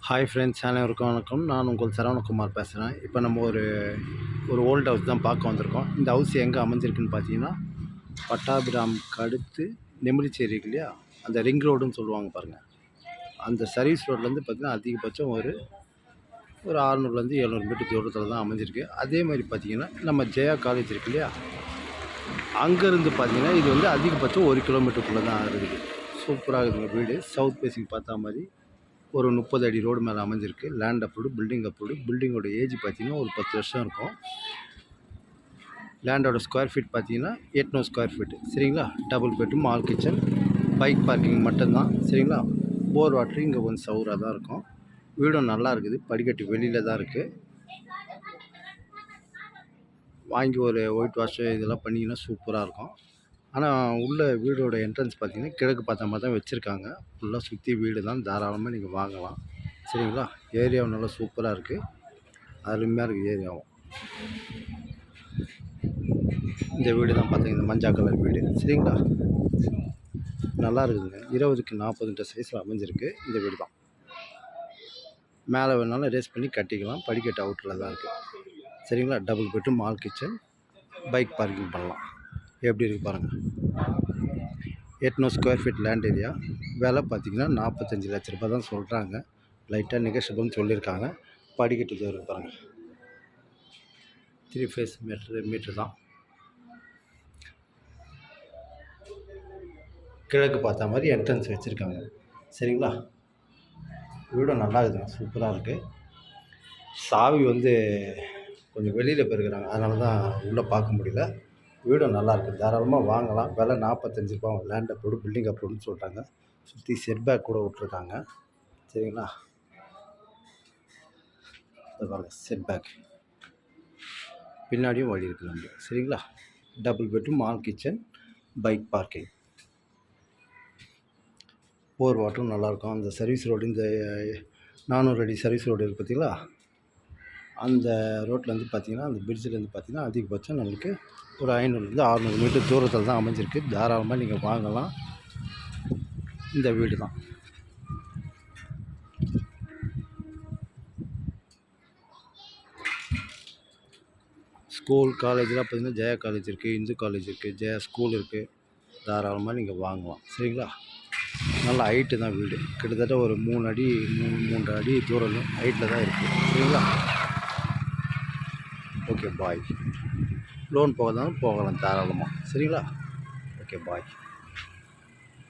Hi friends, அனைவருக்கும் வணக்கம். நான் உங்கள் சரவணகுமார் பேசுகிறேன். இப்போ நம்ம ஒரு ஓல்டு ஹவுஸ் தான் பார்க்க வந்திருக்கோம். இந்த ஹவுஸ் எங்கே அமைஞ்சிருக்குன்னு பார்த்தீங்கன்னா, பட்டாபிராமுக்கு அடுத்து நெமிலிச்சேரி இருக்கு இல்லையா, அந்த ரிங் ரோடுன்னு சொல்லுவாங்க பாருங்கள். அந்த சர்வீஸ் ரோட்லேருந்து பார்த்தீங்கன்னா அதிகபட்சம் ஒரு 600லேருந்து 700 மீட்டர் தூரத்தில் தான் அமைஞ்சிருக்கு. அதே மாதிரி பார்த்தீங்கன்னா நம்ம ஜெயா காலேஜ் இருக்கு இல்லையா, அங்கேருந்து பார்த்தீங்கன்னா இது வந்து அதிகபட்சம் 1 கிலோமீட்டருக்குள்ளே தான் இருக்குது. சூப்பராக இருக்குங்க வீடு. சவுத் ஃபேஸிங் பார்த்தா மாதிரி ஒரு 30 அடி ரோடு மேலே அமைஞ்சிருக்கு. Land approved, building approved. பில்டிங்கோட ஏஜ் பார்த்தீங்கன்னா ஒரு 10 வருஷம் இருக்கும். லேண்டோட ஸ்கொயர் ஃபீட் பார்த்தீங்கன்னா 800 ஸ்கொயர் ஃபீட்டு. சரிங்களா? Double bedroom, hall kitchen, bike parking மட்டும்தான். சரிங்களா? போர் வாட்ரு இங்கே கொஞ்சம் சவுராக தான் இருக்கும். வீடும் நல்லா இருக்குது. படிக்கட்டு வெளியில் தான் இருக்குது. வாங்கி ஒரு ஒயிட் வாஷு இதெல்லாம் பண்ணிங்கன்னா சூப்பராக இருக்கும். ஆனால் உள்ள வீடோட என்ட்ரன்ஸ் பார்த்தீங்கன்னா கிழக்கு பார்த்த மாதிரி தான் வச்சுருக்காங்க. ஃபுல்லாக சுற்றி வீடு தான். தாராளமாக நீங்கள் வாங்கலாம். சரிங்களா? ஏரியாவும் நல்லா சூப்பராக இருக்குது. அருமையாக இருக்குது ஏரியாவும். இந்த வீடு தான் பார்த்தீங்கன்னா மஞ்சா கலர் வீடு. சரிங்களா? நல்லா இருக்குதுங்க. 20க்கு 40 சைஸில் அமைஞ்சிருக்கு இந்த வீடு தான். மேலே வேணாலும் ரேஸ் பண்ணி கட்டிக்கலாம். படிக்கட்டு அவுட்டில் தான் இருக்குது. சரிங்களா? Double bedroom, hall kitchen, bike parking பண்ணலாம். எப்படி இருக்குது பாருங்கள். 800 ஸ்கொயர் ஃபீட் லேண்ட் ஏரியா. விலை பார்த்தீங்கன்னா 45 லட்ச ரூபா தான் சொல்கிறாங்க. லைட்டாக நெகோஷியபிள்னு சொல்லியிருக்காங்க. படிக்கட்டு தூரம் பாருங்கள். 3 ஃபேஸ் மீட்ரு தான். கிழக்கு பார்த்த மாதிரி என்ட்ரன்ஸ் வச்சுருக்காங்க. சரிங்களா? வீடும் நல்லா இருக்குதுங்க. சூப்பராக இருக்குது. சாவி வந்து கொஞ்சம் வெளியில் போயிருக்கிறாங்க, அதனால தான் உள்ளே பார்க்க முடியல. வீடும் நல்லாயிருக்கு. தாராளமாக வாங்கலாம். விலை 45 ரூபா. லேண்ட் அப்ரூவ்டு, பில்டிங் அப்ரூவ்டுன்னு சொல்கிறாங்க. சுற்றி செட் பேக் கூட விட்ருக்காங்க. சரிங்களா? பாருங்கள், செட் பேக் பின்னாடியும் வழி இருக்குது நம்ம. சரிங்களா? Double bedroom, hall kitchen, bike parking. Bore வாட்டரும் நல்லாயிருக்கும். அந்த சர்வீஸ் ரோடு, இந்த 400 அடி சர்வீஸ் ரோடு இருக்குது பார்த்தீங்களா, அந்த ரோட்லேருந்து பார்த்தீங்கன்னா, அந்த பிரிட்ஜிலேருந்து பார்த்தீங்கன்னா அதிகபட்சம் நம்மளுக்கு ஒரு 500லேருந்து 600 மீட்டர் தூரத்தில் தான் அமைஞ்சிருக்கு. தாராளமாக நீங்கள் வாங்கலாம். இந்த வீடு தான். ஸ்கூல், காலேஜெலாம் பார்த்தீங்கன்னா ஜெயா காலேஜ் இருக்குது, இந்து காலேஜ் இருக்குது, ஜெயா ஸ்கூல் இருக்குது. தாராளமாக நீங்கள் வாங்கலாம். சரிங்களா? நல்ல ஹைட்டு தான் வீடு. கிட்டத்தட்ட ஒரு 3 அடி 3.5 அடி தூரம் ஹைட்டில் தான் இருக்குது. சரிங்களா? ஓகே, பாய். லோன் போகலாம் தாராளமாக. சரிங்களா? ஓகே, பாய்.